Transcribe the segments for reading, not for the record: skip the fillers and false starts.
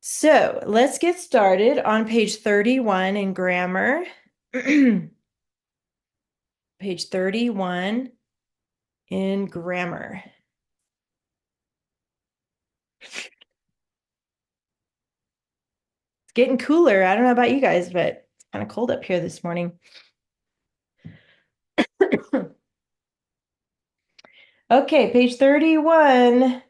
So let's get started on page 31 in grammar. Page 31 in grammar. It's getting cooler. I don't know about you guys, but it's kind of cold up here this morning. Okay, page 31.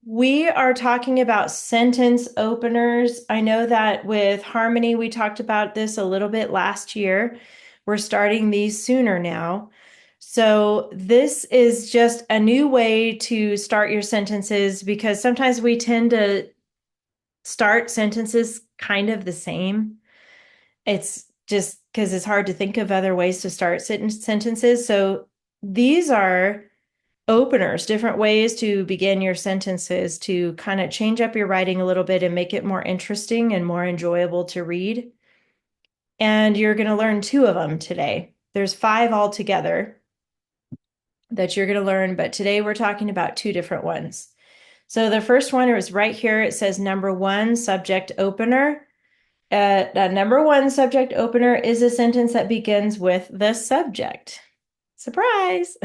We are talking about sentence openers. I know that with Harmony, we talked about this a little bit last year. We're starting these sooner now. So this is just a new way to start your sentences because sometimes we tend to start sentences kind of the same. It's just because it's hard to think of other ways to start sentences. So these are openers, different ways to begin your sentences to kind of change up your writing a little bit and make it more interesting and more enjoyable to read. And you're going to learn two of them today. There's 5 altogether that you're going to learn, but today we're talking about 2 different ones. So the first one is right here. It says number 1 subject opener. Number 1 subject opener is a sentence that begins with the subject. Surprise!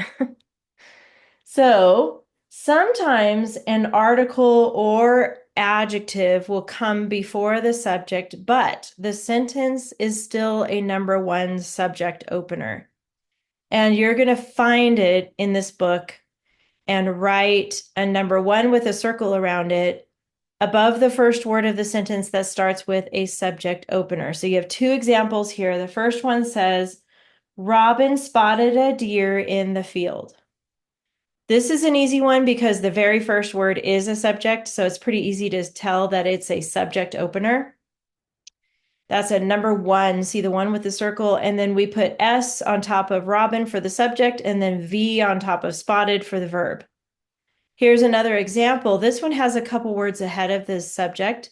So sometimes an article or adjective will come before the subject, but the sentence is still a number 1 subject opener. And you're going to find it in this book and write a number 1 with a circle around it above the first word of the sentence that starts with a subject opener. So you have 2 examples here. The first one says, Robin spotted a deer in the field. This is an easy one because the very first word is a subject, so it's pretty easy to tell that it's a subject opener. That's a number 1. See the one with the circle, and then we put S on top of Robin for the subject, and then V on top of spotted for the verb. Here's another example. This one has a couple words ahead of the subject,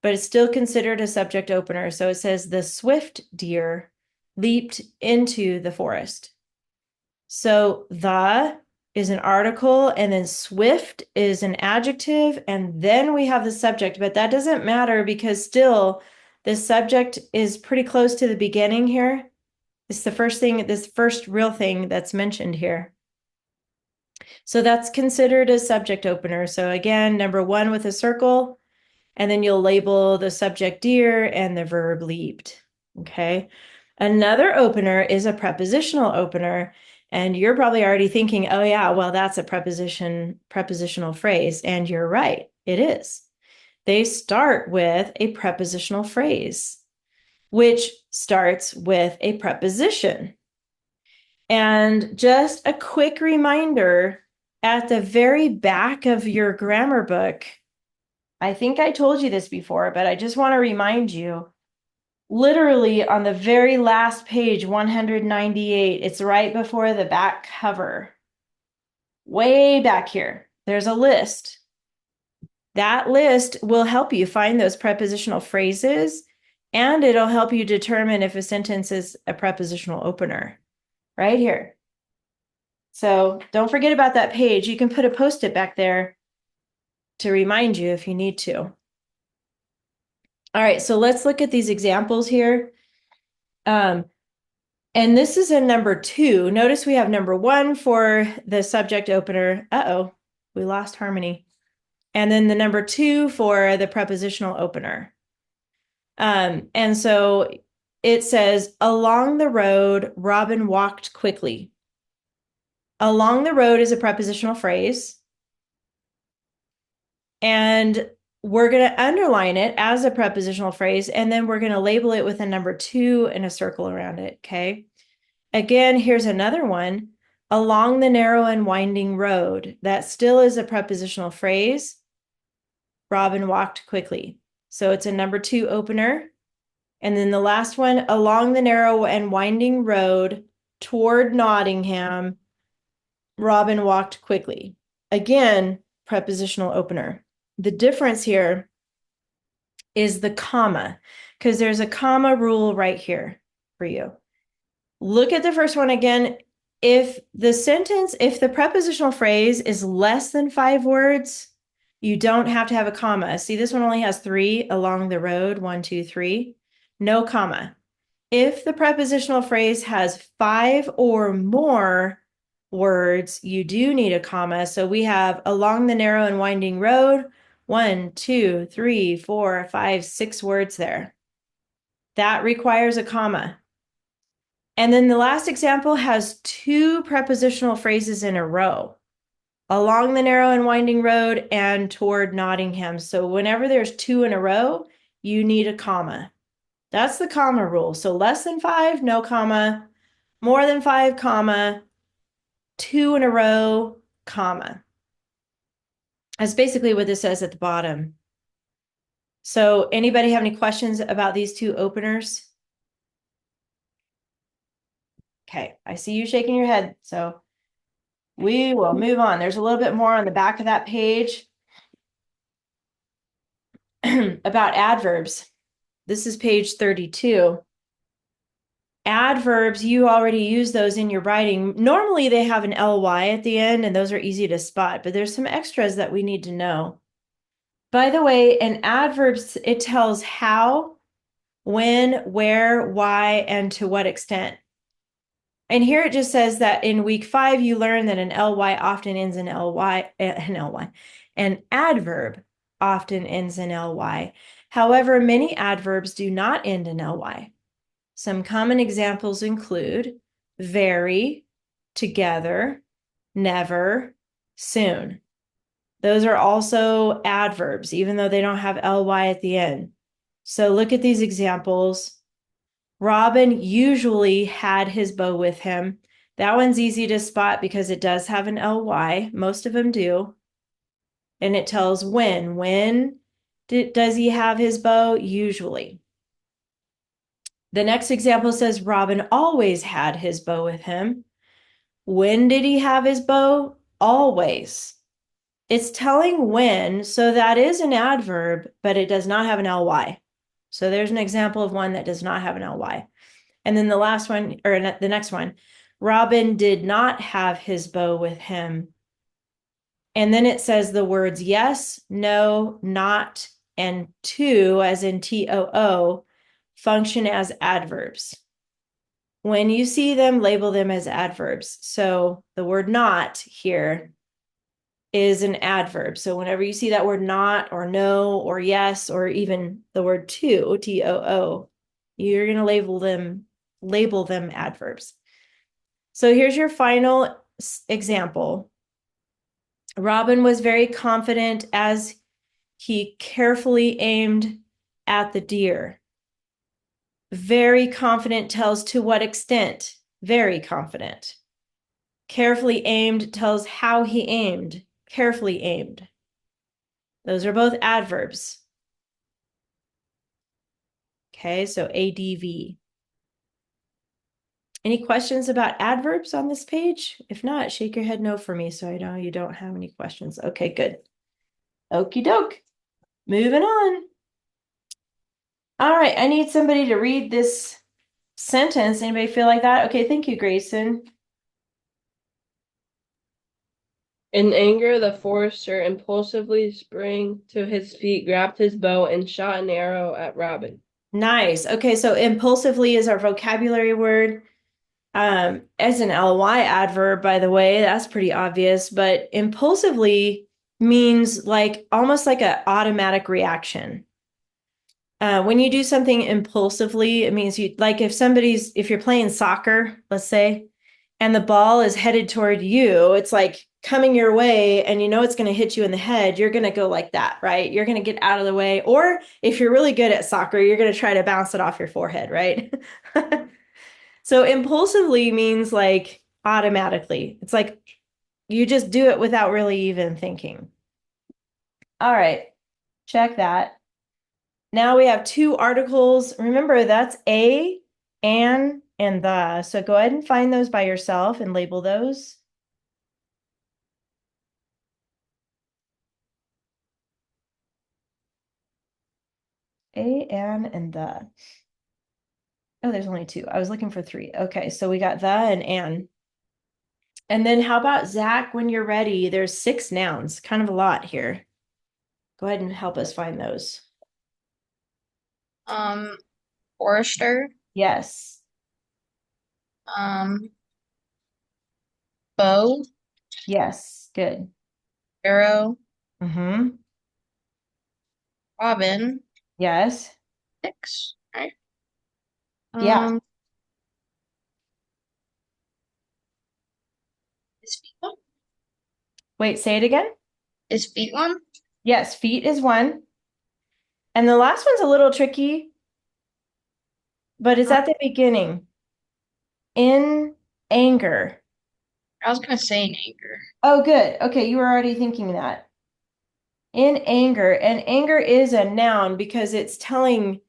but it's still considered a subject opener. So it says, the swift deer leaped into the forest. So the is an article, and then swift is an adjective, and then we have the subject, but that doesn't matter because still the subject is pretty close to the beginning here. It's the first thing, this first real thing that's mentioned here. So that's considered a subject opener. So again, number 1 with a circle, and then you'll label the subject deer and the verb leaped. Okay. Another opener is a prepositional opener. And you're probably already thinking, oh yeah, well, that's a prepositional phrase. And you're right, it is. They start with a prepositional phrase, which starts with a preposition. And just a quick reminder, at the very back of your grammar book, I think I told you this before, but I just want to remind you, literally on the very last page, 198, it's right before the back cover. Way back here, there's a list. That list will help you find those prepositional phrases, and it'll help you determine if a sentence is a prepositional opener. Right here. So don't forget about that page. You can put a Post-it back there to remind you if you need to. All right, so let's look at these examples here. And this is a number 2. Notice we have number 1 for the subject opener. Uh-oh, we lost Harmony. And then the number 2 for the prepositional opener. And so it says, along the road, Robin walked quickly. Along the road is a prepositional phrase. And we're going to underline it as a prepositional phrase, and then we're going to label it with a number 2 and a circle around it, okay? Again, here's another one. Along the narrow and winding road. That still is a prepositional phrase. Robin walked quickly. So it's a number 2 opener. And then the last one, along the narrow and winding road toward Nottingham, Robin walked quickly. Again, prepositional opener. The difference here is the comma, because there's a comma rule right here for you. Look at the first one again. If the prepositional phrase is less than 5 words, You don't have to have a comma. See, this one only has 3 along the road, 1, 2, 3. No comma. If the prepositional phrase has 5 or more words, you do need a comma. So we have along the narrow and winding road, 1, 2, 3, 4, 5, 6 words there. That requires a comma. And then the last example has 2 prepositional phrases in a row. Along the narrow and winding road and toward Nottingham. So whenever there's 2 in a row, you need a comma. That's the comma rule. So less than 5, no comma. More than 5, comma. 2 in a row, comma. That's basically what this says at the bottom. So anybody have any questions about these 2 openers? Okay, I see you shaking your head. So we will move on. There's a little bit more on the back of that page about adverbs. This is page 32. Adverbs, you already use those in your writing. Normally they have an ly at the end, and those are easy to spot, but there's some extras that we need to know. By the way, in adverbs, it tells how, when, where, why, and to what extent. And here it just says that in week 5, you learn that an ly often ends in an adverb often ends in ly. However, many adverbs do not end in ly. Some common examples include very, together, never, soon. Those are also adverbs, even though they don't have ly at the end. So look at these examples. Robin usually had his bow with him. That one's easy to spot because it does have an ly. Most of them do. And it tells when. When does he have his bow? Usually. The next example says Robin always had his bow with him. When did he have his bow? Always. It's telling when, so that is an adverb, but it does not have an ly. So there's an example of one that does not have an ly. And then the last one, or the next one, Robin did not have his bow with him. And then it says the words yes, no, not, and to, as in TOO, function as adverbs. When you see them, label them as adverbs. So the word not here is an adverb. So whenever you see that word not or no or yes or even the word to, TOO, you're going to label them adverbs. So here's your final example. Robin was very confident as he carefully aimed at the deer. Very confident tells to what extent. Very confident. Carefully aimed tells how he aimed. Carefully aimed. Those are both adverbs. Okay, so ADV. Any questions about adverbs on this page? If not, shake your head no for me so I know you don't have any questions. Okay, good. Okie doke. Moving on. All right, I need somebody to read this sentence. Anybody feel like that? Okay, thank you, Grayson. In anger, the forester impulsively sprang to his feet, grabbed his bow, and shot an arrow at Robin. Nice. Okay, so impulsively is our vocabulary word. As an ly adverb, by the way, that's pretty obvious, but impulsively means like almost like an automatic reaction. When you do something impulsively, it means you like if you're playing soccer, let's say, and the ball is headed toward you, it's like coming your way and you know it's going to hit you in the head, you're going to go like that, right? You're going to get out of the way. Or if you're really good at soccer, you're going to try to bounce it off your forehead, right? So impulsively means like automatically. It's like you just do it without really even thinking. All right, check that. Now we have 2 articles. Remember, that's a, an, and the. So go ahead and find those by yourself and label those. A, an, and the. Oh, there's only 2. I was looking for 3. Okay, so we got the and an. And then how about Zach, when you're ready? There's 6 nouns, kind of a lot here. Go ahead and help us find those. Um, Forester, Yes. um, Bow, Yes. Good. Arrow, Mm-hmm. Robin, Yes. six, right? Yeah. Um, is feet one? Wait, say it again. Is feet one? Yes, feet is one. And the last one's a little tricky, but it's Um, at the beginning. In anger. I was gonna say an anchor. Oh, good. Okay, you were already thinking that. In anger. And anger is a noun because it's telling,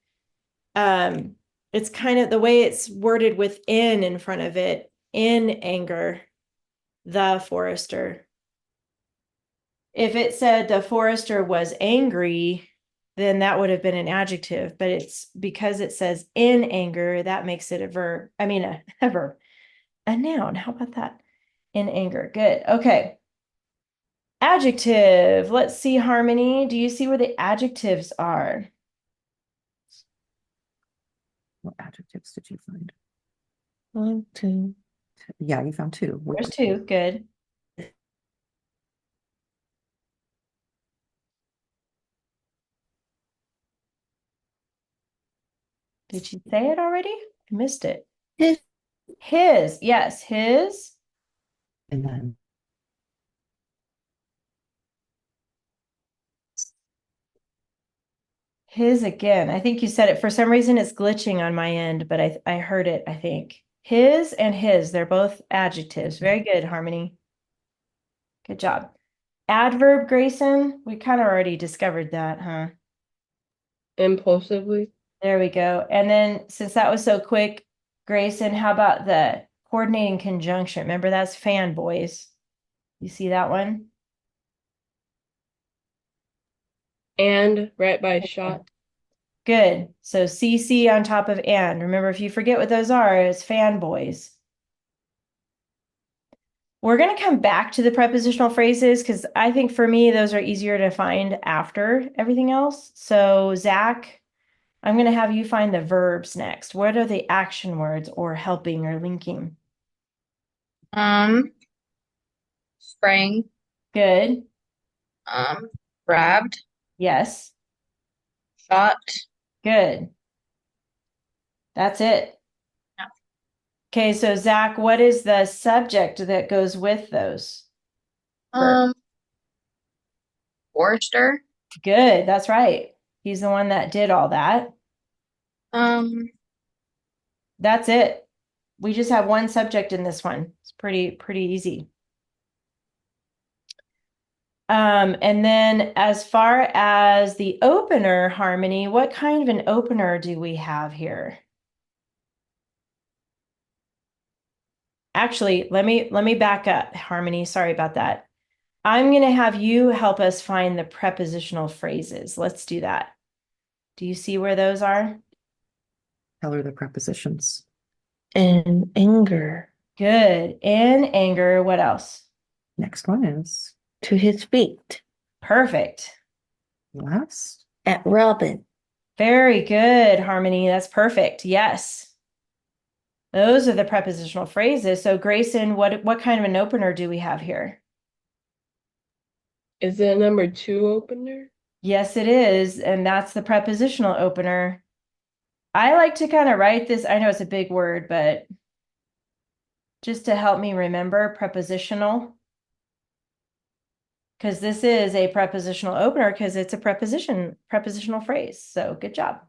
it's kind of the way it's worded with in front of it. In anger, the forester. If it said the forester was angry, then that would have been an adjective, but it's because it says in anger, that makes it a verb. I mean, a verb, a noun. How about that? In anger. Good. Okay. Adjective. Let's see, Harmony. Do you see where the adjectives are? What adjectives did you find? One, two. Yeah, you found two. There's two. Good. Did you say it already? I missed it. His. His. Yes, his. And then His again. I think you said it. For some reason, it's glitching on my end, but I heard it, I think. His and his. They're both adjectives. Very good, Harmony. Good job. Adverb, Grayson. We kind of already discovered that, huh? Impulsively. There we go. And then since that was so quick, Grayson, how about the coordinating conjunction? Remember that's fanboys. You see that one? And right by shot. Good. So CC on top of and. Remember, if you forget what those are, it's fanboys. We're going to come back to the prepositional phrases because I think for me, those are easier to find after everything else. So, Zach, I'm going to have you find the verbs next. What are the action words or helping or linking? Sprang, Good. um, grabbed, Yes. shot, Good. That's it. yeah. Okay, so Zach, what is the subject that goes with those verbs? um, Forester, Good. That's right. He's the one that did all that. um, That's it. We just have one subject in this one. It's pretty easy. And then as far as the opener, Harmony, what kind of an opener do we have here? Actually, let me back up, Harmony. Sorry about that. I'm going to have you help us find the prepositional phrases. Let's do that. Do you see where those are? tell her the prepositions. And anger. Good. In anger, what else? Next one is To his feet. Perfect. last. At Robin. Very good, Harmony. That's perfect. Yes. Those are the prepositional phrases. So Grayson, what kind of an opener do we have here? Is it a number two opener? Yes, it is. And that's the prepositional opener. I like to kind of write this. I know it's a big word, but just to help me remember prepositional, because this is a prepositional opener because it's a prepositional phrase. So good job.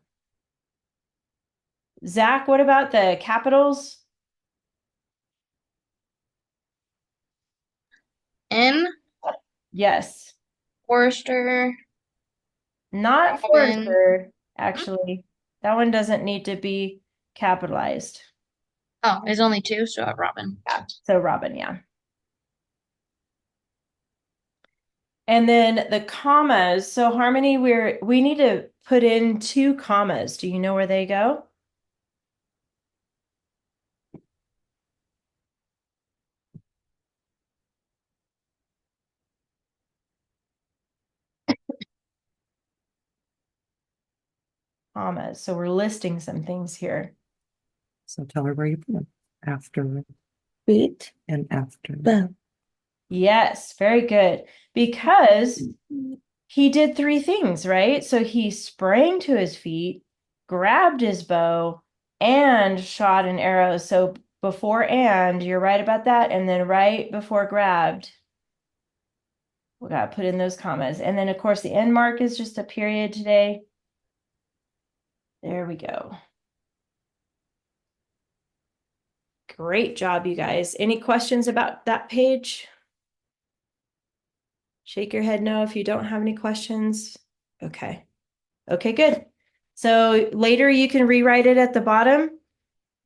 Zach, what about the capitals? N, Yes. Forester, Not Robin. Forester, actually. That one doesn't need to be capitalized. Oh, there's only two, so Robin. Yeah. So Robin, yeah. And then the commas. So Harmony, we need to put in two commas. Do you know where they go? commas. So we're listing some things here. So tell her where you put them. After feet and after bow. Yes, very good. Because he did three things, right? So he sprang to his feet, grabbed his bow, and shot an arrow. So before and, you're right about that. And then right before grabbed, we got to put in those commas. And then, of course, the end mark is just a period today. There we go. Great job, you guys. Any questions about that page? Shake your head no if you don't have any questions. Okay. Okay, good. So later you can rewrite it at the bottom.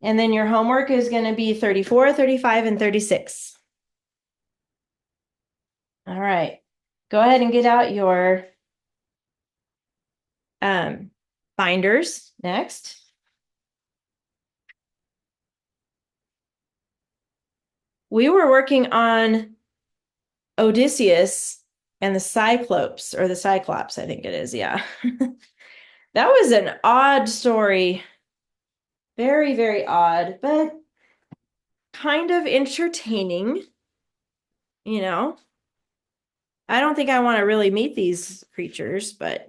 And then your homework is going to be 34, 35, and 36. All right. Go ahead and get out your binders next. We were working on Odysseus and the Cyclops, or the Cyclops, I think it is. Yeah. That was an odd story. Very, very odd, but kind of entertaining. You know, I don't think I want to really meet these creatures, but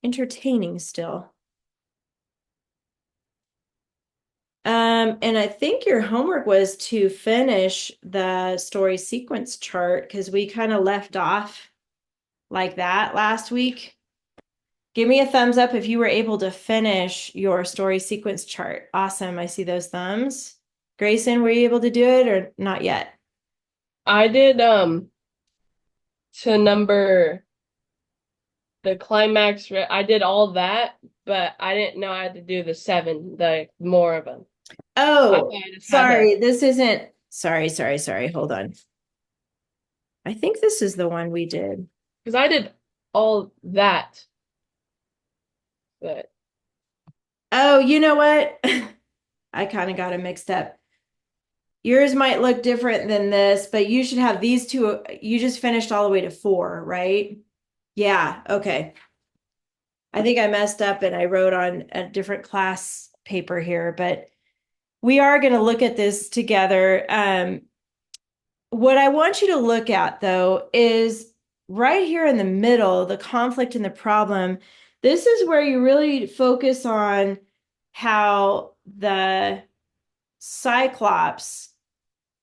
entertaining still. And I think your homework was to finish the story sequence chart because we kind of left off like that last week. Give me a thumbs up if you were able to finish your story sequence chart. Awesome. I see those thumbs. Grayson, were you able to do it or not yet? I did to number the climax. I did all that, but I didn't know I had to do the 7, the more of them. Oh, I just had sorry. This isn't. Sorry. Hold on. I think this is the one we did. because I did all that. But Oh, you know what? I kind of got it mixed up. Yours might look different than this, but you should have these two. You just finished all the way to 4, right? Yeah, okay. I think I messed up and I wrote on a different class paper here, but we are going to look at this together. What I want you to look at, though, is right here in the middle, the conflict and the problem. This is where you really focus on how the Cyclops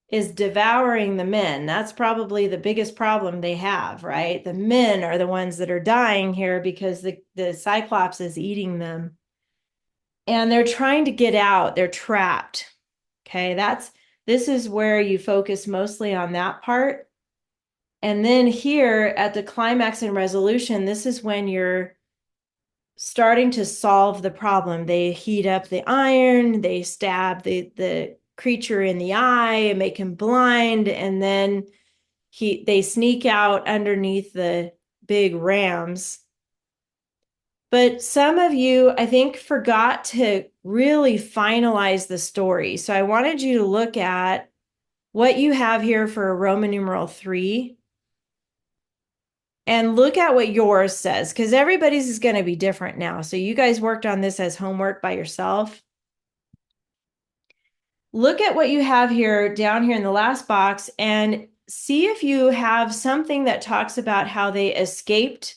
is devouring the men. That's probably the biggest problem they have, right? The men are the ones that are dying here because the Cyclops is eating them. And they're trying to get out. They're trapped. Okay, this is where you focus mostly on that part. And then here at the climax and resolution, this is when you're starting to solve the problem. They heat up the iron, they stab the creature in the eye and make him blind, and then they sneak out underneath the big rams. But some of you, I think, forgot to really finalize the story. So I wanted you to look at what you have here for Roman numeral 3 and look at what yours says, because everybody's is going to be different now. So you guys worked on this as homework by yourself. Look at what you have here down here in the last box and see if you have something that talks about how they escaped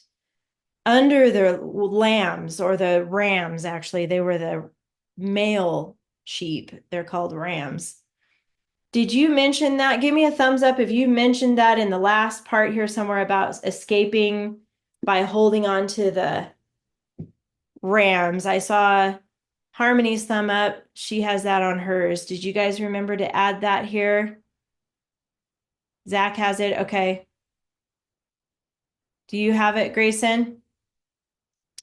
under the lambs or the rams. Actually, they were the male sheep. They're called rams. Did you mention that? Give me a thumbs up if you mentioned that in the last part here somewhere about escaping by holding on to the rams. I saw Harmony's thumb up. She has that on hers. Did you guys remember to add that here? Zach has it. Okay. Do you have it, Grayson?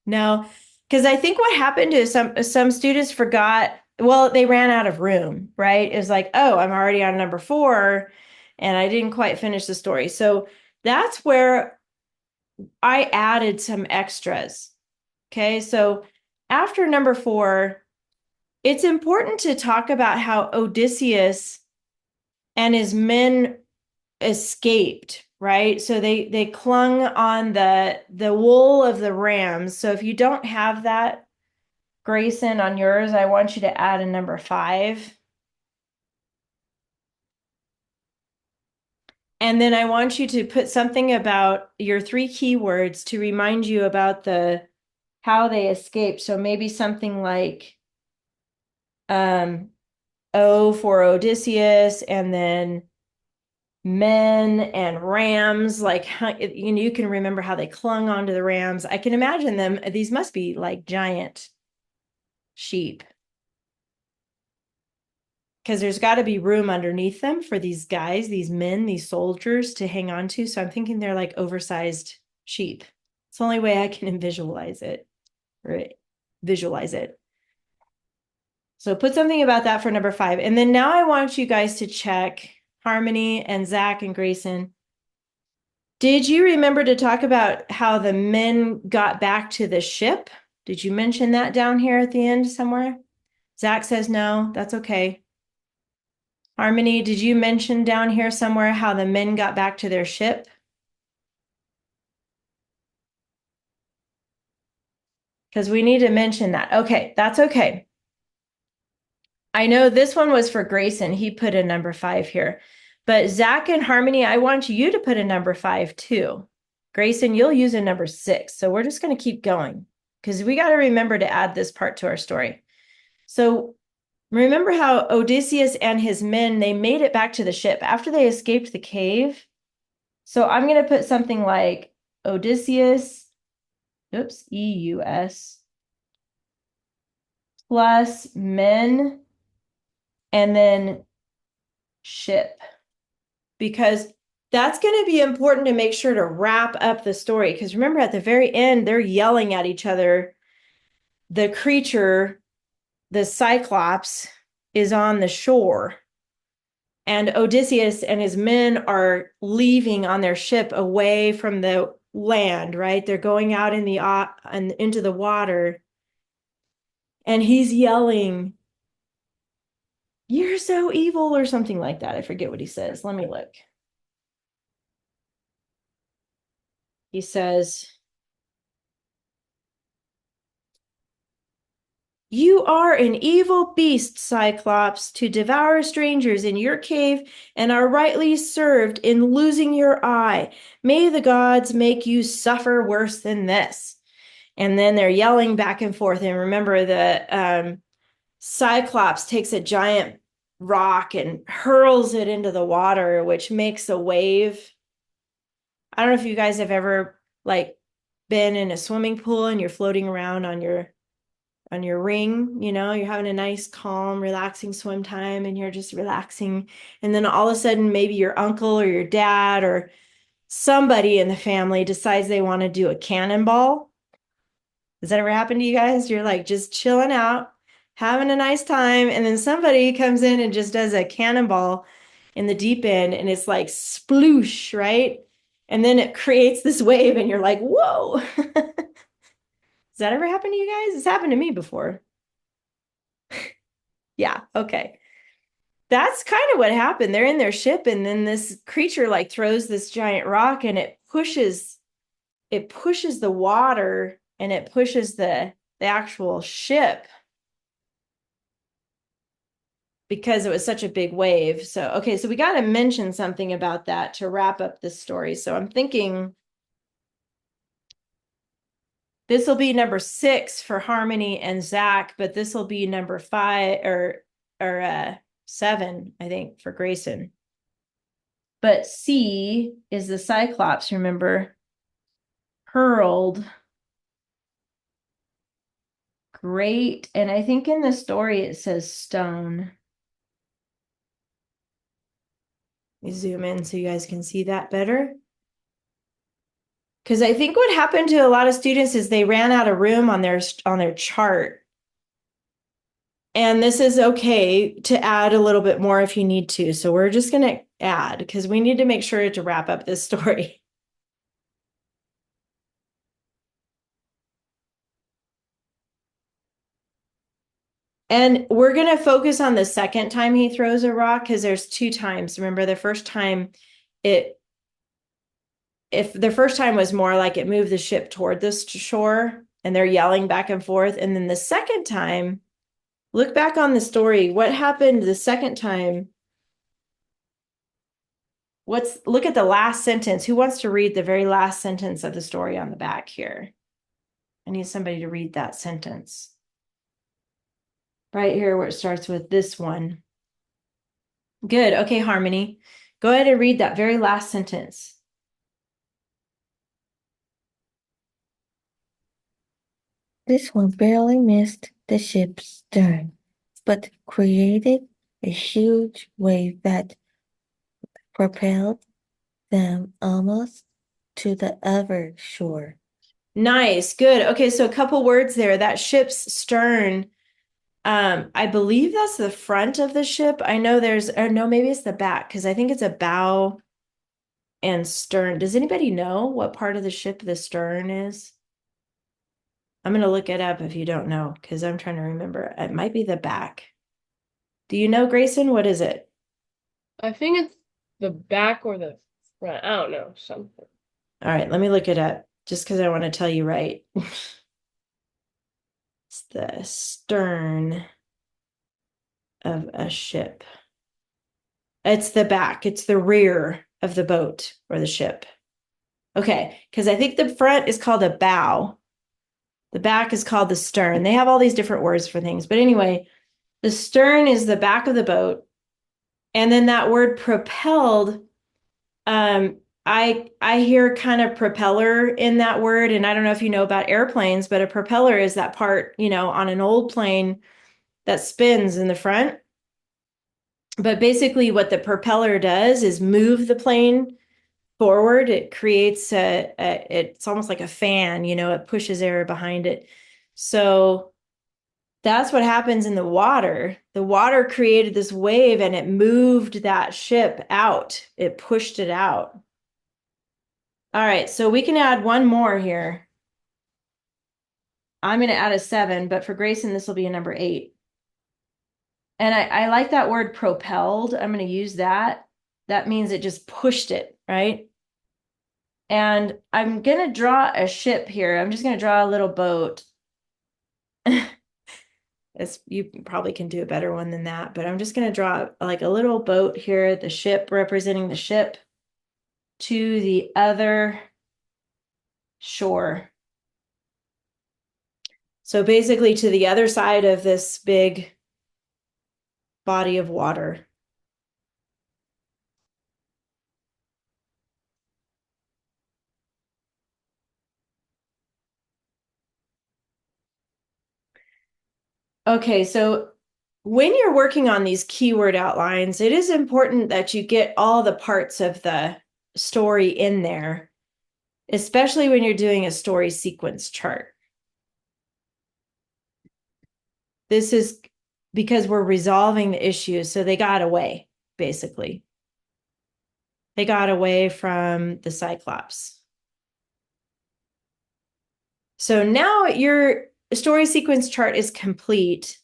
No, because I think what happened is some students forgot. Well, they ran out of room, right? It was like, oh, I'm already on number 4 and I didn't quite finish the story. So that's where I added some extras. Okay, so after number 4, it's important to talk about how Odysseus and his men escaped, right? So they clung on the wool of the rams. So if you don't have that, Grayson, on yours, I want you to add a number 5. And then I want you to put something about your 3 keywords to remind you about how they escaped. So maybe something like O for Odysseus, and then men and rams, like you can remember how they clung onto the rams. I can imagine them. These must be like giant sheep, because there's got to be room underneath them for these guys, these men, these soldiers to hang on to. So I'm thinking they're like oversized sheep. It's the only way I can visualize it, right? Visualize it. So put something about that for number 5. And then now I want you guys to check, Harmony and Zach and Grayson. Did you remember to talk about how the men got back to the ship? Did you mention that down here at the end somewhere? Zach says no, that's okay. Harmony, did you mention down here somewhere how the men got back to their ship? Because we need to mention that. Okay, that's okay. I know this one was for Grayson. He put a number 5 here. But Zach and Harmony, I want you to put a number 5 too. Grayson, you'll use a number 6. So we're just going to keep going because we got to remember to add this part to our story. So remember how Odysseus and his men, they made it back to the ship after they escaped the cave. So I'm going to put something like Odysseus, oops, EUS, plus men, and then ship, because that's going to be important to make sure to wrap up the story. Because remember, at the very end, they're yelling at each other. The creature, the Cyclops, is on the shore, and Odysseus and his men are leaving on their ship away from the land, right? They're going out in and into the water, and he's yelling, "You're so evil," or something like that. I forget what he says. Let me look. He says, "You are an evil beast, Cyclops, to devour strangers in your cave and are rightly served in losing your eye. May the gods make you suffer worse than this." And then they're yelling back and forth. And remember, the Cyclops takes a giant rock and hurls it into the water, which makes a wave. I don't know if you guys have ever like been in a swimming pool and you're floating around on your ring, you're having a nice, calm, relaxing swim time and you're just relaxing. And then all of a sudden, maybe your uncle or your dad or somebody in the family decides they want to do a cannonball. Does that ever happen to you guys? You're like just chilling out, having a nice time, and then somebody comes in and just does a cannonball in the deep end, and it's like sploosh, right? And then it creates this wave, and you're like, whoa. Does that ever happen to you guys? It's happened to me before. Yeah, okay. That's kind of what happened. They're in their ship, and then this creature like throws this giant rock, and it pushes the water, and it pushes the actual ship because it was such a big wave. So, okay, so we got to mention something about that to wrap up this story. So I'm thinking this will be number 6 for Harmony and Zach, but this will be number 5 or 7, I think, for Grayson. But C is the Cyclops, remember? Hurled. Great. And I think in the story it says stone. Let me zoom in so you guys can see that better. Because I think what happened to a lot of students is they ran out of room on their chart. And this is okay to add a little bit more if you need to. So we're just going to add because we need to make sure to wrap up this story. And we're going to focus on the second time he throws a rock because there's 2 times. Remember, the first time it if the first time was more like it moved the ship toward this shore and they're yelling back and forth. And then the second time, look back on the story. What happened the second time? Look at the last sentence. Who wants to read the very last sentence of the story on the back here? I need somebody to read that sentence. Right here where it starts with this one. Good. Okay, Harmony. Go ahead and read that very last sentence. This one barely missed the ship's stern, but created a huge wave that propelled them almost to the other shore. Nice. Good. Okay, so a couple words there. That ship's stern, I believe that's the front of the ship. I know or no, maybe it's the back, because I think it's a bow and stern. Does anybody know what part of the ship the stern is? I'm going to look it up if you don't know, because I'm trying to remember. It might be the back. Do you know, Grayson? What is it? I think it's the back or the front. I don't know, something. All right, let me look it up just because I want to tell you right. It's the stern of a ship. It's the back. It's the rear of the boat or the ship. Okay, because I think the front is called a bow. The back is called the stern. They have all these different words for things. But anyway, the stern is the back of the boat. And then that word propelled, I hear kind of propeller in that word. And I don't know if you know about airplanes, but a propeller is that part, on an old plane that spins in the front. But basically what the propeller does is move the plane forward. It creates it's almost like a fan, it pushes air behind it. So that's what happens in the water. The water created this wave and it moved that ship out. It pushed it out. All right, so we can add one more here. I'm going to add a 7, but for Grayson, this will be a number 8. And I like that word propelled. I'm going to use that. That means it just pushed it, right? And I'm going to draw a ship here. I'm just going to draw a little boat. You probably can do a better one than that, but I'm just going to draw like a little boat here, the ship representing the ship to the other shore. So basically to the other side of this big body of water. Okay, so when you're working on these keyword outlines, it is important that you get all the parts of the story in there, especially when you're doing a story sequence chart. This is because we're resolving the issues. So they got away, basically. They got away from the Cyclops. So now your story sequence chart is complete.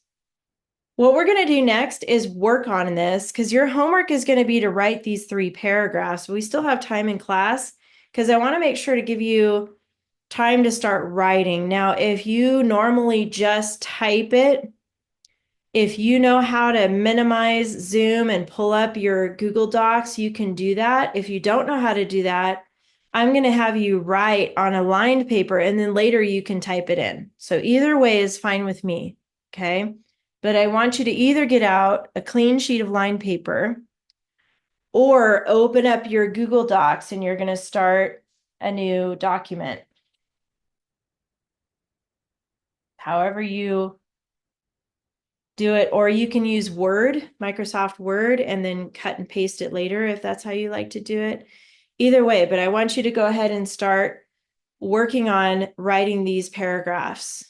What we're going to do next is work on this because your homework is going to be to write these 3 paragraphs. We still have time in class because I want to make sure to give you time to start writing. Now, if you normally just type it, if you know how to minimize, zoom, and pull up your Google Docs, you can do that. If you don't know how to do that, I'm going to have you write on a lined paper and then later you can type it in. So either way is fine with me, okay? But I want you to either get out a clean sheet of lined paper or open up your Google Docs and you're going to start a new document. However you do it, or you can use Word, Microsoft Word, and then cut and paste it later if that's how you like to do it. Either way, but I want you to go ahead and start working on writing these paragraphs.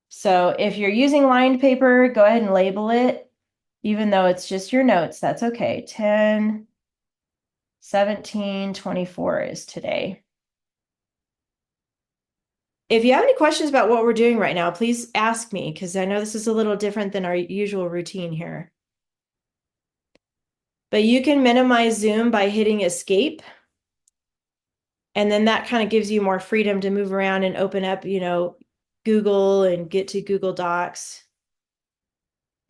So if you're using lined paper, go ahead and label it, even though it's just your notes, that's okay. 10, 17, 24 is today. If you have any questions about what we're doing right now, please ask me, because I know this is a little different than our usual routine here. But you can minimize Zoom by hitting escape. And then that kind of gives you more freedom to move around and open up, Google and get to Google Docs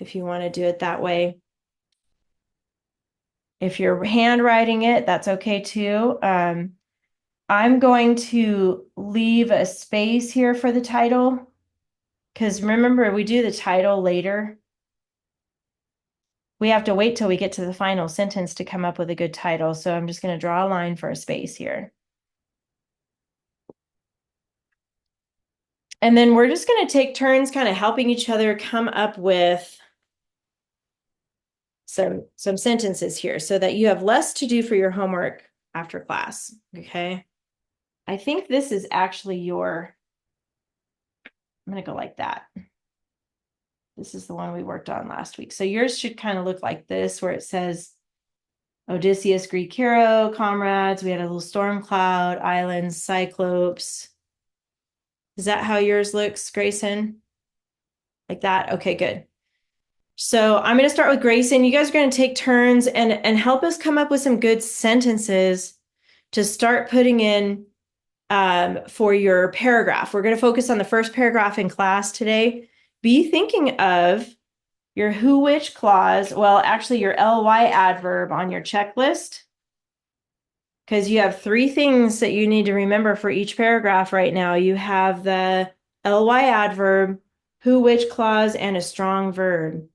if you want to do it that way. If you're handwriting it, that's okay too. I'm going to leave a space here for the title because remember, we do the title later. We have to wait till we get to the final sentence to come up with a good title. So I'm just going to draw a line for a space here. And then we're just going to take turns kind of helping each other come up with some sentences here so that you have less to do for your homework after class. Okay. I think this is actually I'm going to go like that. This is the one we worked on last week. So yours should kind of look like this, where it says Odysseus, Greek hero, comrades. We had a little storm cloud, islands, cyclopes. Is that how yours looks, Grayson? Like that? Okay, good. So I'm going to start with Grayson. You guys are going to take turns and help us come up with some good sentences to start putting in for your paragraph. We're going to focus on the first paragraph in class today. Be thinking of your who, which clause, well, actually your ly adverb on your checklist, because you have 3 things that you need to remember for each paragraph right now. You have the ly adverb, who, which clause, and a strong verb.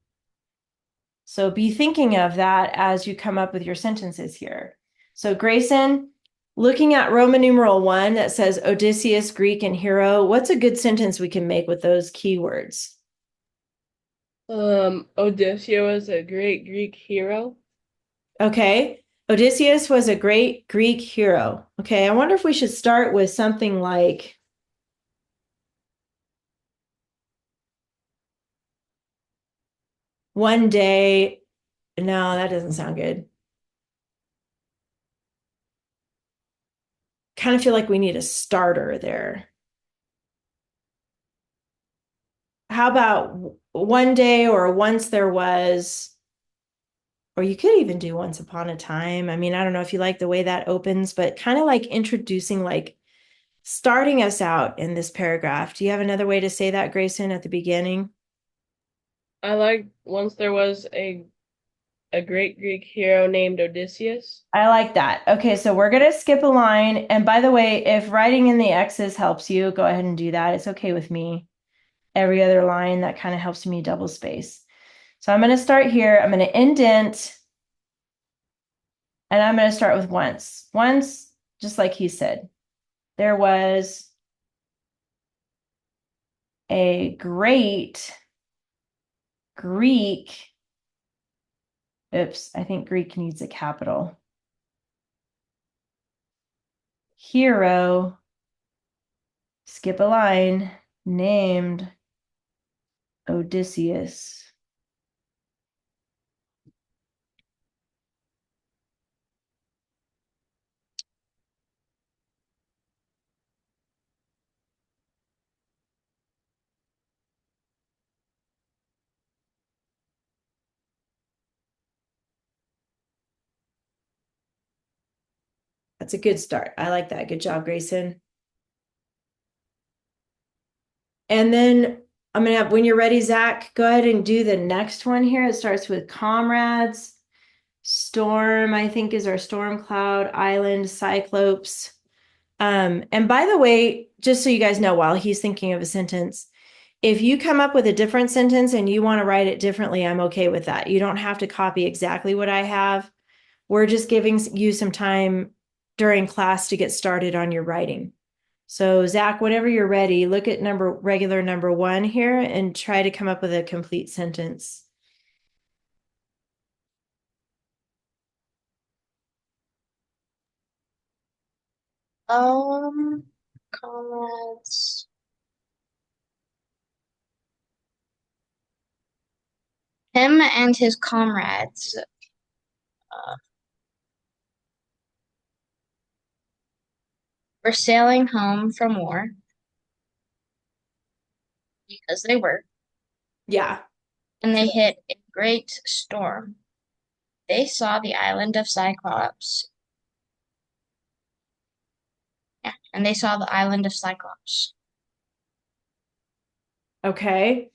So be thinking of that as you come up with your sentences here. So Grayson, looking at Roman numeral 1 that says Odysseus, Greek, and hero, what's a good sentence we can make with those keywords? Odysseus was a great Greek hero. Okay. Odysseus was a great Greek hero. Okay. I wonder if we should start with something like one day. No, that doesn't sound good. Kind of feel like we need a starter there. How about one day or once there was, or you could even do once upon a time. I mean, I don't know if you like the way that opens, but kind of like introducing, like starting us out in this paragraph. Do you have another way to say that, Grayson, at the beginning? I like once there was a great Greek hero named Odysseus. I like that. Okay, so we're going to skip a line. And by the way, if writing in the X's helps you, go ahead and do that. It's okay with me. Every other line, that kind of helps me double space. So I'm going to start here. I'm going to indent. And I'm going to start with once. Once, just like he said, there was a great Greek. Oops, I think Greek needs a capital. Hero, skip a line, named Odysseus. That's a good start. I like that. Good job, Grayson. And then I'm going to have, when you're ready, Zach, go ahead and do the next one here. It starts with comrades. Storm, I think, is our storm cloud, island, cyclopes. And by the way, just so you guys know, while he's thinking of a sentence, if you come up with a different sentence and you want to write it differently, I'm okay with that. You don't have to copy exactly what I have. We're just giving you some time during class to get started on your writing. So Zach, whenever you're ready, look at regular number 1 here and try to come up with a complete sentence. Comrades. Him and his comrades were sailing home from war because they were, Yeah. and they hit a great storm. They saw the island of Cyclops and they saw the island of Cyclops. Okay,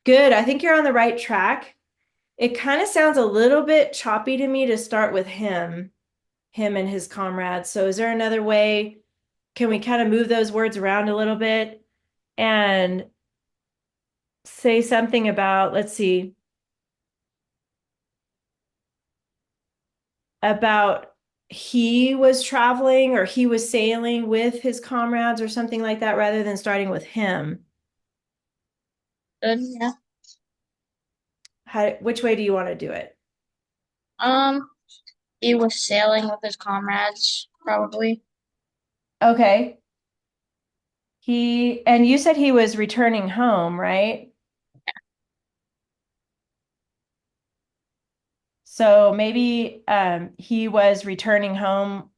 good. I think you're on the right track. It kind of sounds a little bit choppy to me to start with him and his comrades. So is there another way? Can we kind of move those words around a little bit and say something about, let's see, about he was traveling or he was sailing with his comrades or something like that rather than starting with him? Good, yeah. Which way do you want to do it? Um, he was sailing with his comrades, probably. Okay. And you said he was returning home, right? So maybe he was returning home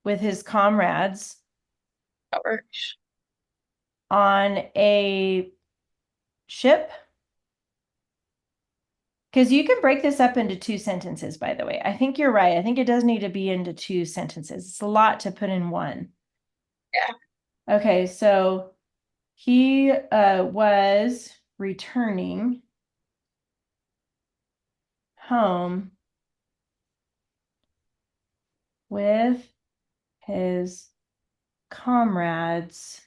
with his comrades That works. on a ship. Because you can break this up into two sentences, by the way. I think you're right. I think it does need to be into two sentences. It's a lot to put in one. Yeah. Okay, so he was returning home with his comrades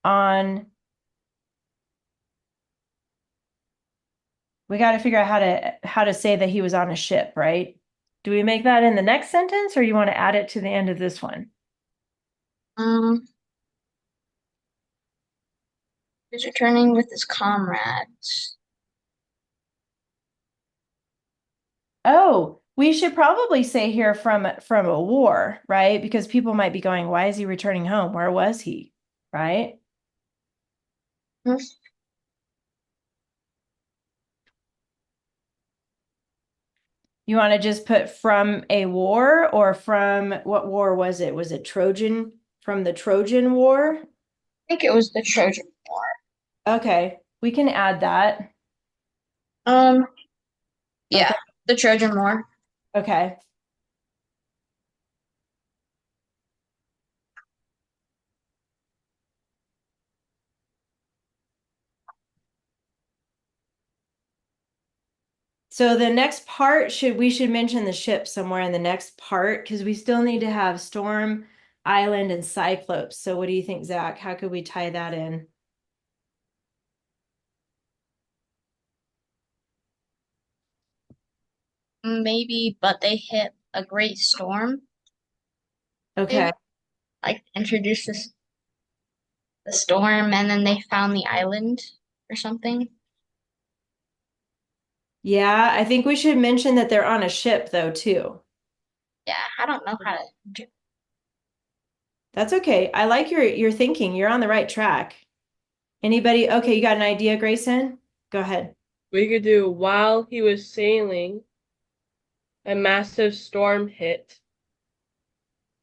on we got to figure out how to say that he was on a ship, right? Do we make that in the next sentence or you want to add it to the end of this one? Um, he was returning with his comrades. Oh, we should probably say here from a war, right? Because people might be going, why is he returning home? Where was he? Right? Hmm. You want to just put from a war or from what war was it? Was it Trojan? From the Trojan War? I think it was the Trojan War. Okay, we can add that. Um, yeah, Okay. the Trojan War. Okay. So the next part we should mention the ship somewhere in the next part because we still need to have Storm, Island, and Cyclops. So what do you think, Zach? How could we tie that in? Maybe, but they hit a great storm. Okay. Maybe like introduce the storm, and then they found the island or something. Yeah, I think we should mention that they're on a ship though too. Yeah, I don't know how to do. That's okay. I like your thinking. You're on the right track. Anybody? Okay, you got an idea, Grayson? Go ahead. We could do while he was sailing, a massive storm hit,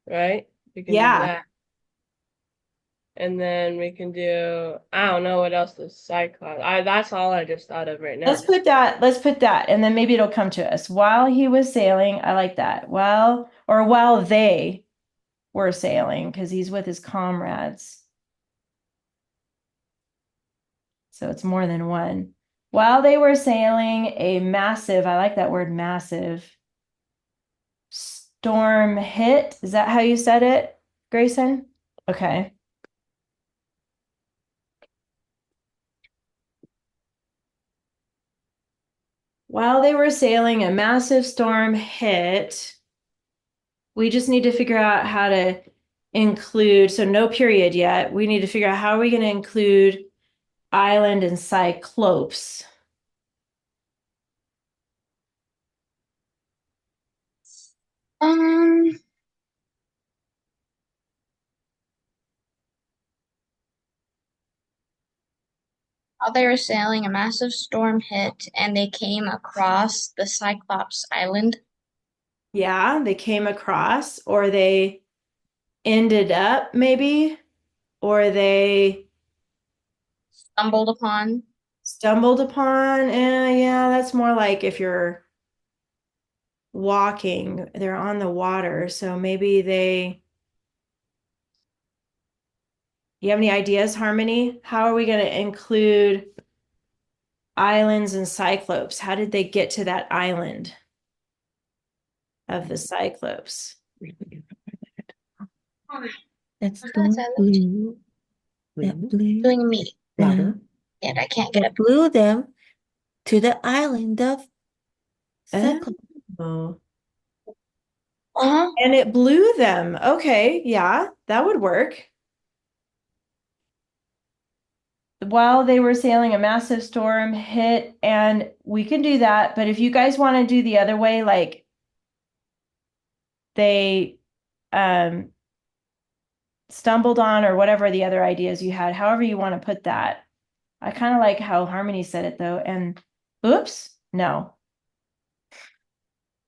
right? We can do Yeah. that. And then we can do, I don't know what else the Cyclops. That's all I just thought of right now. Let's put that, and then maybe it'll come to us. While he was sailing, I like that. While they were sailing, because he's with his comrades. So it's more than one. While they were sailing, I like that word massive, storm hit. Is that how you said it, Grayson? Okay. While they were sailing, a massive storm hit. We just need to figure out how to include, so no period yet. We need to figure out how are we going to include island and Cyclops. Um, while they were sailing, a massive storm hit, and they came across the Cyclops Island. Yeah, they came across, or they ended up, maybe, or they Stumbled upon. Stumbled upon, yeah, that's more like if you're walking, they're on the water, so maybe you have any ideas, Harmony? How are we going to include islands and cyclopes? How did they get to that island of the cyclopes? That's Sometimes storm I look blew. That blew doing me, them. and I can't get That up. blew them to the island of Cyclops. Oh. Uh-huh. And it blew them. Okay, yeah, that would work. While they were sailing, a massive storm hit, and we can do that. But if you guys want to do the other way, like they stumbled on, or whatever the other ideas you had, however you want to put that. I kind of like how Harmony said it though. And oops, no.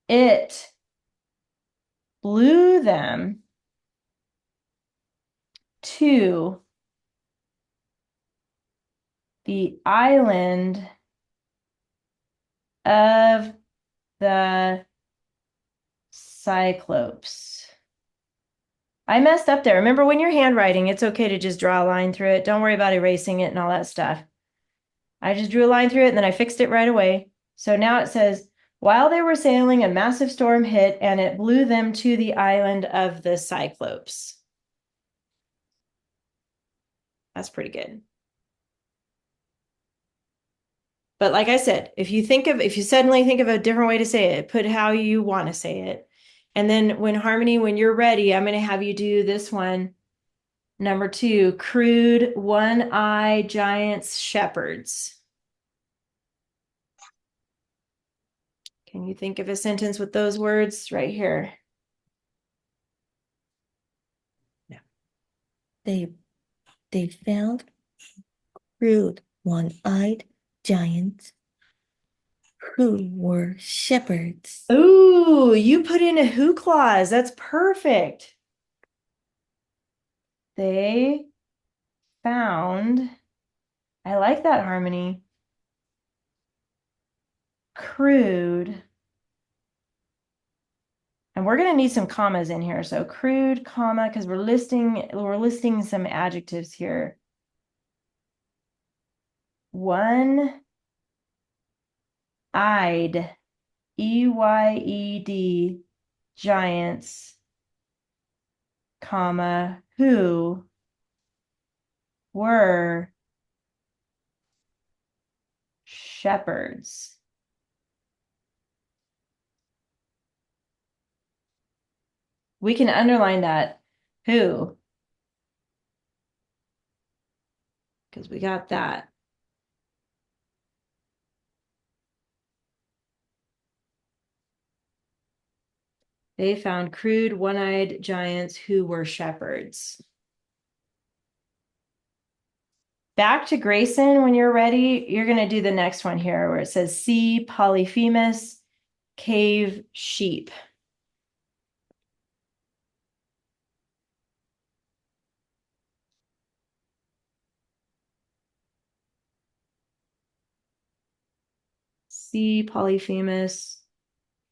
It blew them to the island of the Cyclopes. I messed up there. Remember, when you're handwriting, it's okay to just draw a line through it. Don't worry about erasing it and all that stuff. I just drew a line through it and then I fixed it right away. So now it says, while they were sailing, a massive storm hit and it blew them to the island of the Cyclopes. That's pretty good. But like I said, if you suddenly think of a different way to say it, put how you want to say it. And then Harmony, when you're ready, I'm going to have you do this one. Number 2, crude one-eyed giants shepherds. Can you think of a sentence with those words right here? They found crude one-eyed giants who were shepherds. Ooh, you put in a who clause. That's perfect. They found, I like that, Harmony. Crude. And we're going to need some commas in here. So crude, comma, because we're listing some adjectives here. One-eyed, EYED, giants, comma, who were shepherds. We can underline that who, because we got that. They found crude one-eyed giants who were shepherds. Back to Grayson, when you're ready, you're going to do the next one here where it says C. Polyphemus, cave sheep. C. Polyphemus,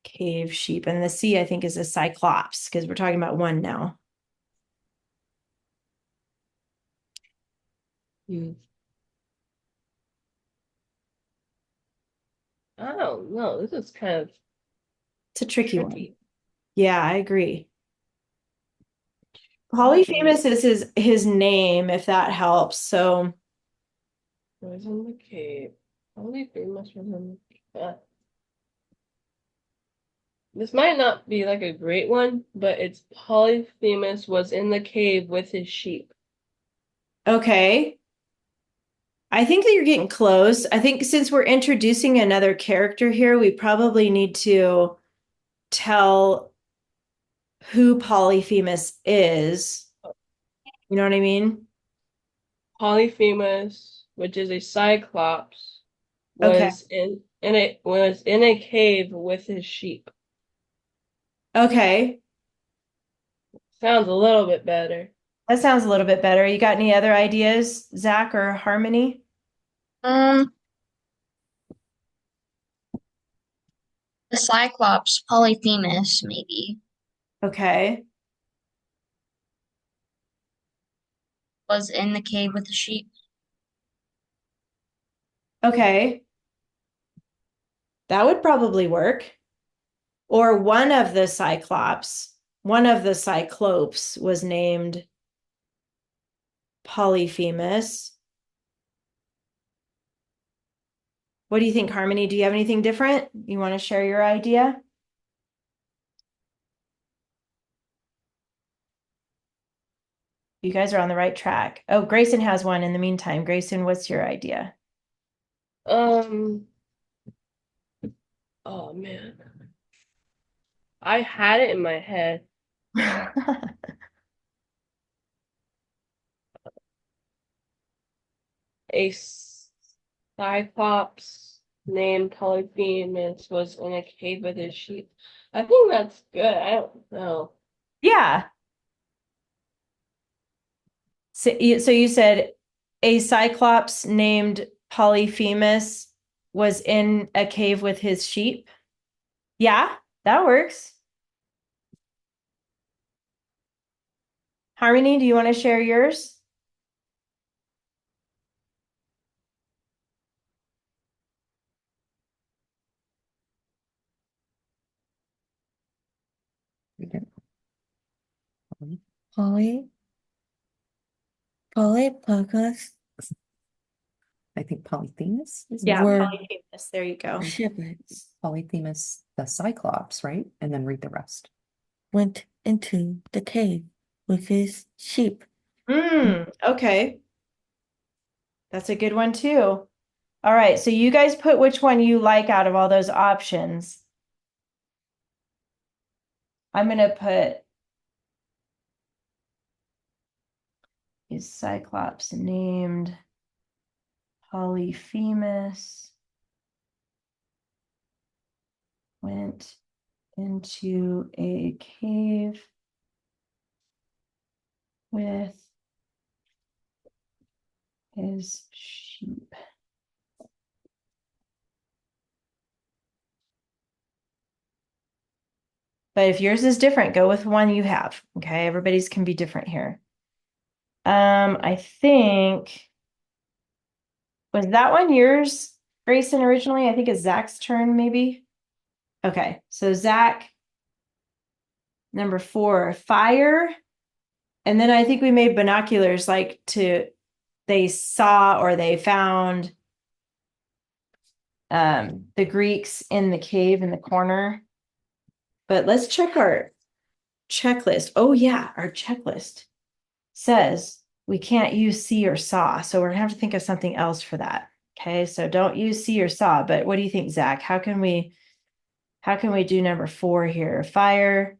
cave sheep. And the C, I think, is a cyclops because we're talking about one now. I don't know. This is kind of It's a tricky one. tricky. Yeah, I agree. Polyphemus is his name, if that helps. So Was in the cave. Polyphemus was in the This might not be like a great one, but it's Polyphemus was in the cave with his sheep. okay. I think that you're getting close. I think since we're introducing another character here, we probably need to tell who Polyphemus is. You know what I mean? Polyphemus, which is a cyclops, Okay. was in a cave with his sheep. Okay. Sounds a little bit better. That sounds a little bit better. You got any other ideas, Zach or Harmony? The Cyclops, Polyphemus, maybe, Okay. was in the cave with the sheep. Okay. That would probably work. Or one of the Cyclopes was named Polyphemus. What do you think, Harmony? Do you have anything different? You want to share your idea? You guys are on the right track. Oh, Grayson has one in the meantime. Grayson, what's your idea? Oh man. I had it in my head. A Cyclops named Polyphemus was in a cave with his sheep. I think that's good. I don't know. Yeah. So you said a Cyclops named Polyphemus was in a cave with his sheep? Yeah, that works. Harmony, do you want to share yours? Read it. Poly, Polypocus I think Polyphemus is Yeah, were Polyphemus. There you go. shepherds Polyphemus, the Cyclops, right? And then read the rest. went into the cave with his sheep. Okay. That's a good one too. All right, so you guys put which one you like out of all those options. I'm gonna put is Cyclops named Polyphemus went into a cave with his sheep. But if yours is different, go with one you have. Okay, everybody's can be different here. I think was that one yours, Grayson, originally? I think it's Zach's turn, maybe. Okay, so Zach, number 4, fire. And then I think we made binoculars like they saw or they found the Greeks in the cave in the corner. But let's check our checklist. Oh yeah, our checklist says we can't use see or saw. So we're gonna have to think of something else for that. Okay, so don't use see or saw. But what do you think, Zach? How can we do number 4 here? Fire,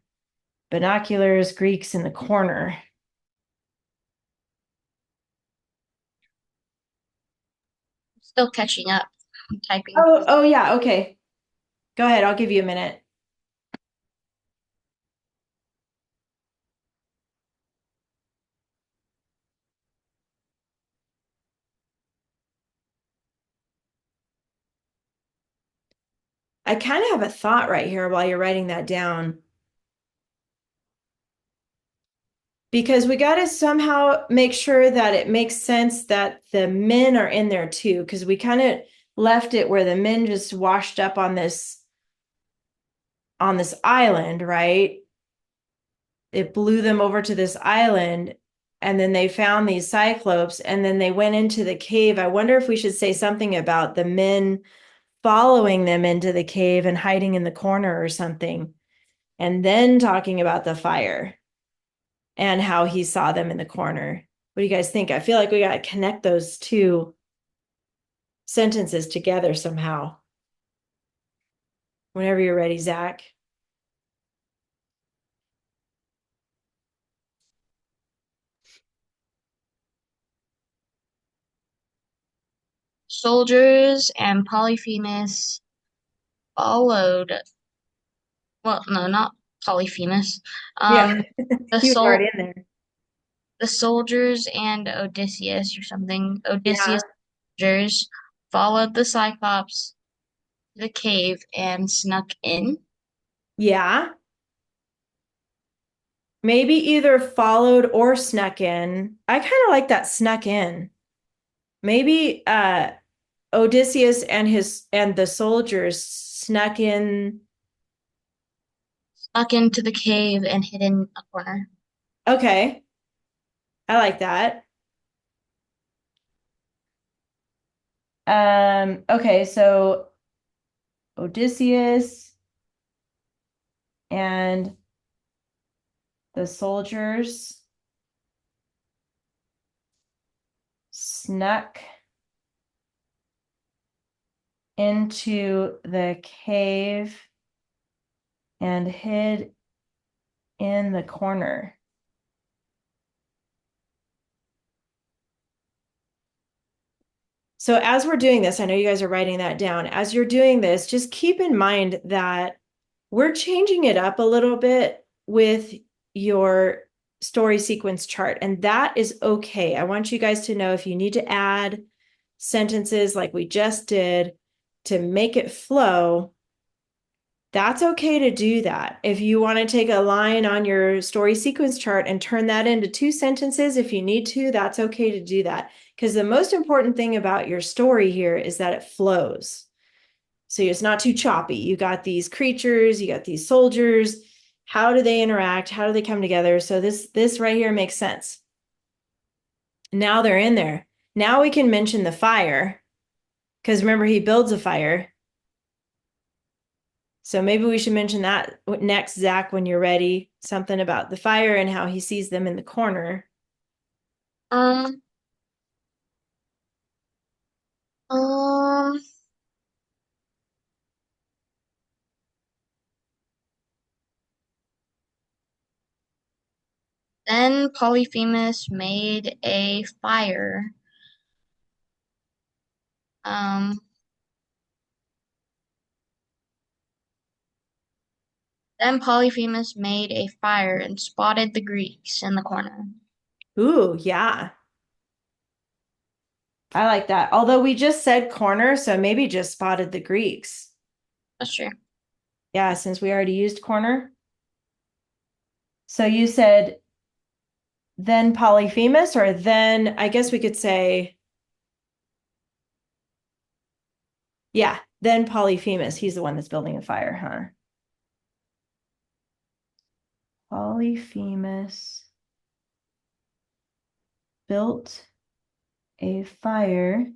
binoculars, Greeks in the corner. Still catching up. I'm typing. Oh yeah, okay. Go ahead, I'll give you a minute. I kind of have a thought right here while you're writing that down. Because we got to somehow make sure that it makes sense that the men are in there too, because we kind of left it where the men just washed up on this island, right? It blew them over to this island, and then they found these cyclopes, and then they went into the cave. I wonder if we should say something about the men following them into the cave and hiding in the corner or something, and then talking about the fire and how he saw them in the corner. What do you guys think? I feel like we got to connect those two sentences together somehow. Whenever you're ready, Zach. Soldiers and Polyphemus followed. Well, no, not Polyphemus. Yeah, The he was sol already in there. the soldiers and Odysseus or something. Yeah. Odysseus soldiers followed the Cyclops the cave and snuck in. Yeah. Maybe either followed or snuck in. I kind of like that snuck in. Maybe Odysseus and the soldiers snuck in. Snuck into the cave and hid in a corner. Okay. I like that. Okay, so Odysseus and the soldiers snuck into the cave and hid in the corner. So as we're doing this, I know you guys are writing that down. As you're doing this, just keep in mind that we're changing it up a little bit with your story sequence chart, and that is okay. I want you guys to know if you need to add sentences like we just did to make it flow, that's okay to do that. If you want to take a line on your story sequence chart and turn that into 2 sentences, if you need to, that's okay to do that. Because the most important thing about your story here is that it flows. So it's not too choppy. You got these creatures, you got these soldiers. How do they interact? How do they come together? So this right here makes sense. Now they're in there. Now we can mention the fire, because remember, he builds a fire. So maybe we should mention that next, Zach, when you're ready. Something about the fire and how he sees them in the corner. Um, um, then Polyphemus made a fire. Um, then Polyphemus made a fire and spotted the Greeks in the corner. Ooh, yeah. I like that. Although we just said corner, so maybe just spotted the Greeks. That's true. Yeah, since we already used corner. So you said then Polyphemus, or then I guess we could say, yeah, then Polyphemus. He's the one that's building a fire, huh? Polyphemus built a fire.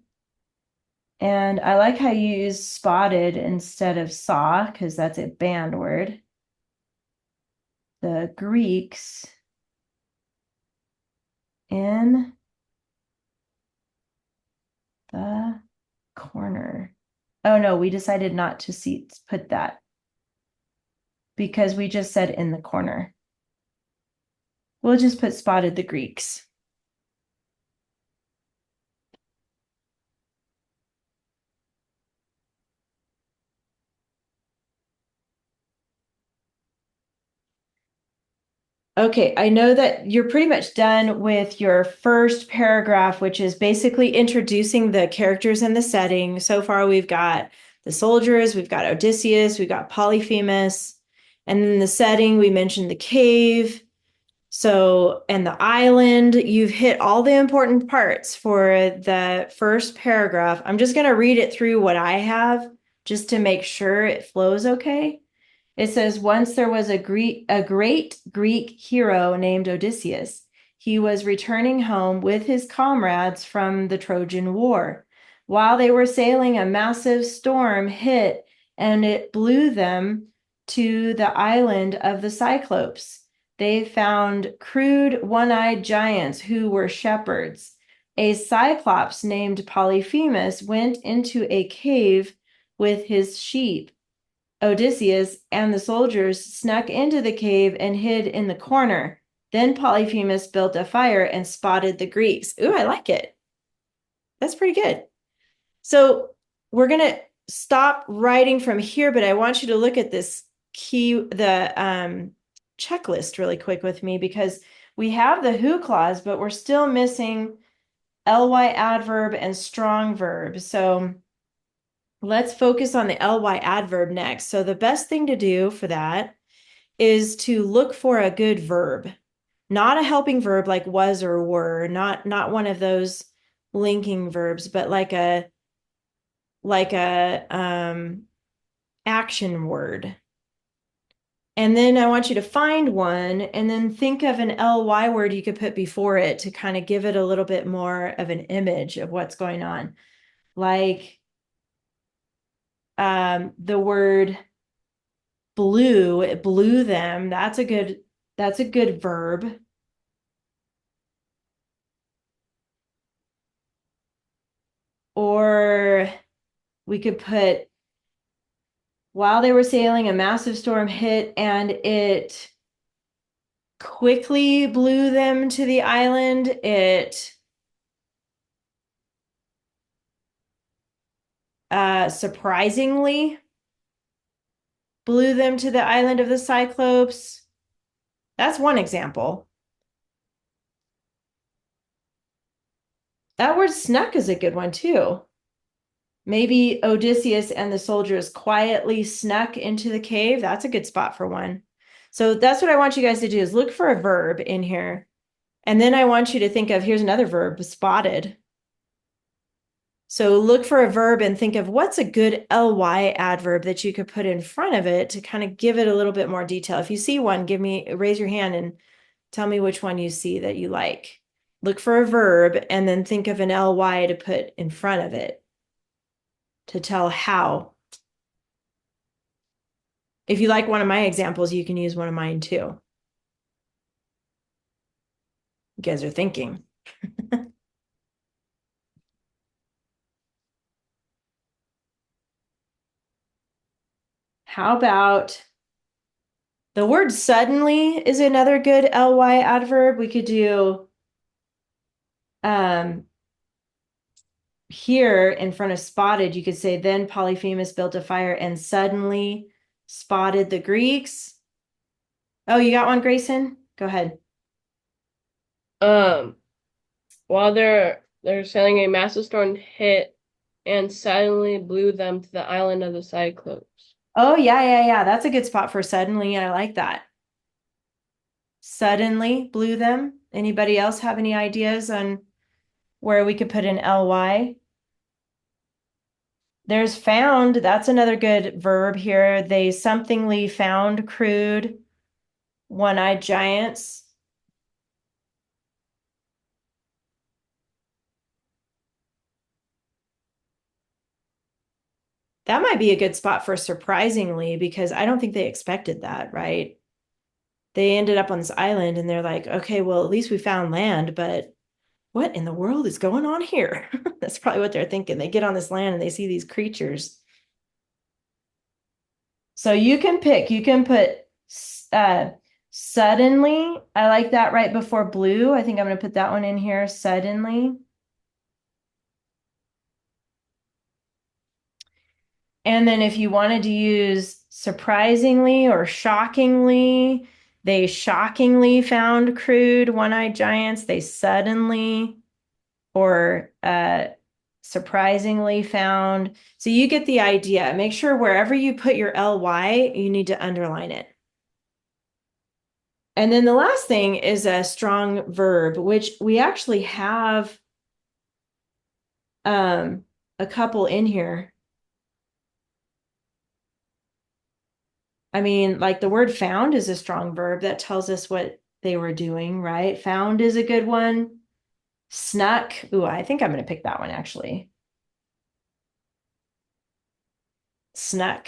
And I like how you use spotted instead of saw, because that's a banned word. The Greeks in the corner. Oh no, we decided not to put that because we just said in the corner. We'll just put spotted the Greeks. Okay, I know that you're pretty much done with your first paragraph, which is basically introducing the characters and the setting. So far, we've got the soldiers, we've got Odysseus, we've got Polyphemus, and then the setting, we mentioned the cave. So, and the island, you've hit all the important parts for the first paragraph. I'm just going to read it through what I have just to make sure it flows okay. It says, once there was a great Greek hero named Odysseus. He was returning home with his comrades from the Trojan War. While they were sailing, a massive storm hit and it blew them to the island of the Cyclopes. They found crude, one-eyed giants who were shepherds. A Cyclops named Polyphemus went into a cave with his sheep. Odysseus and the soldiers snuck into the cave and hid in the corner. Then Polyphemus built a fire and spotted the Greeks. Ooh, I like it. That's pretty good. So we're going to stop writing from here, but I want you to look at this checklist really quick with me, because we have the who clause, but we're still missing ly adverb and strong verb. So let's focus on the ly adverb next. So the best thing to do for that is to look for a good verb, not a helping verb like was or were, not one of those linking verbs, but like a action word. And then I want you to find one and then think of an ly word you could put before it to kind of give it a little bit more of an image of what's going on. Like the word blew, it blew them. That's a good verb. Or we could put, while they were sailing, a massive storm hit and it quickly blew them to the island. It surprisingly blew them to the island of the Cyclopes. That's one example. That word snuck is a good one too. Maybe Odysseus and the soldiers quietly snuck into the cave. That's a good spot for one. So that's what I want you guys to do is look for a verb in here. And then I want you to think of, here's another verb, spotted. So look for a verb and think of what's a good ly adverb that you could put in front of it to kind of give it a little bit more detail. If you see one, raise your hand and tell me which one you see that you like. Look for a verb and then think of an ly to put in front of it to tell how. If you like one of my examples, you can use one of mine too. You guys are thinking. How about the word suddenly is another good ly adverb. We could do here in front of spotted, you could say, then Polyphemus built a fire and suddenly spotted the Greeks. Oh, you got one, Grayson? Go ahead. While they're sailing, a massive storm hit and suddenly blew them to the island of the Cyclopes. Oh, yeah. That's a good spot for suddenly. I like that. Suddenly blew them. Anybody else have any ideas on where we could put an ly? There's found. That's another good verb here. They somethingly found crude one-eyed giants. That might be a good spot for surprisingly, because I don't think they expected that, right? They ended up on this island and they're like, okay, well, at least we found land, but what in the world is going on here? That's probably what they're thinking. They get on this land and they see these creatures. So you can put suddenly. I like that right before blue. I think I'm going to put that one in here, suddenly. And then if you wanted to use surprisingly or shockingly, they shockingly found crude one-eyed giants. They suddenly or surprisingly found. So you get the idea. Make sure wherever you put your ly, you need to underline it. And then the last thing is a strong verb, which we actually have a couple in here. I mean, like the word found is a strong verb that tells us what they were doing, right? Found is a good one. Snuck. Ooh, I think I'm going to pick that one actually. Snuck.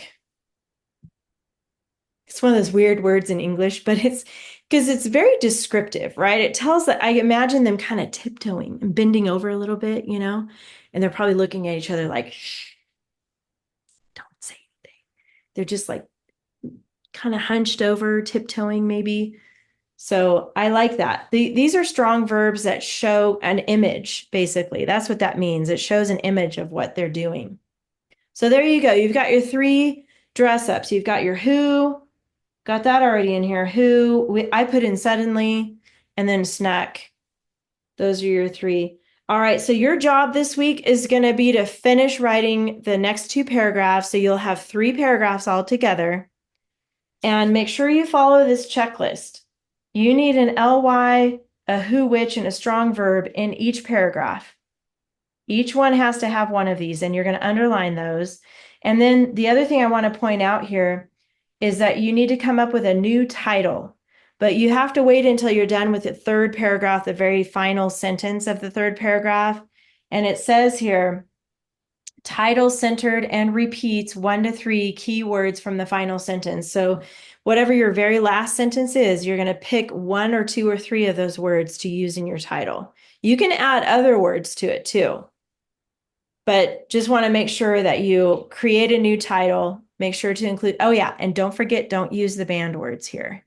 It's one of those weird words in English, but it's because it's very descriptive, right? It tells that I imagine them kind of tiptoeing and bending over a little bit, and they're probably looking at each other like, shh, don't say anything. They're just like kind of hunched over, tiptoeing maybe. So I like that. These are strong verbs that show an image, basically. That's what that means. It shows an image of what they're doing. So there you go. You've got your 3 dress ups. You've got your who, got that already in here. Who, I put in suddenly, and then snuck. Those are your 3. All right, so your job this week is going to be to finish writing the next 2 paragraphs. So you'll have 3 paragraphs all together. And make sure you follow this checklist. You need an ly, a who, which, and a strong verb in each paragraph. Each one has to have one of these, and you're going to underline those. And then the other thing I want to point out here is that you need to come up with a new title, but you have to wait until you're done with the 3rd paragraph, the very final sentence of the 3rd paragraph. And it says here, title centered and repeats 1 to 3 keywords from the final sentence. So whatever your very last sentence is, you're going to pick 1 or 2 or 3 of those words to use in your title. You can add other words to it too, but just want to make sure that you create a new title. Make sure to include, oh yeah, and don't forget, don't use the banned words here.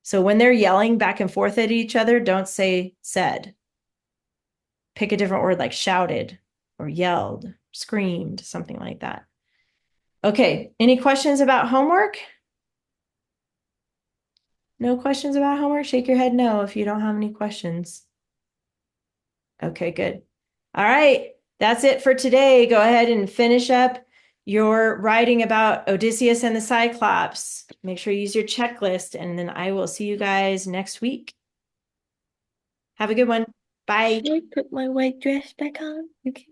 So when they're yelling back and forth at each other, don't say said. Pick a different word like shouted or yelled, screamed, something like that. Okay, any questions about homework? No questions about homework? Shake your head no if you don't have any questions. Okay, good. All right, that's it for today. Go ahead and finish up your writing about Odysseus and the Cyclops. Make sure you use your checklist, and then I will see you guys next week. Have a good one. Bye. Should I put my white dress back on? Okay.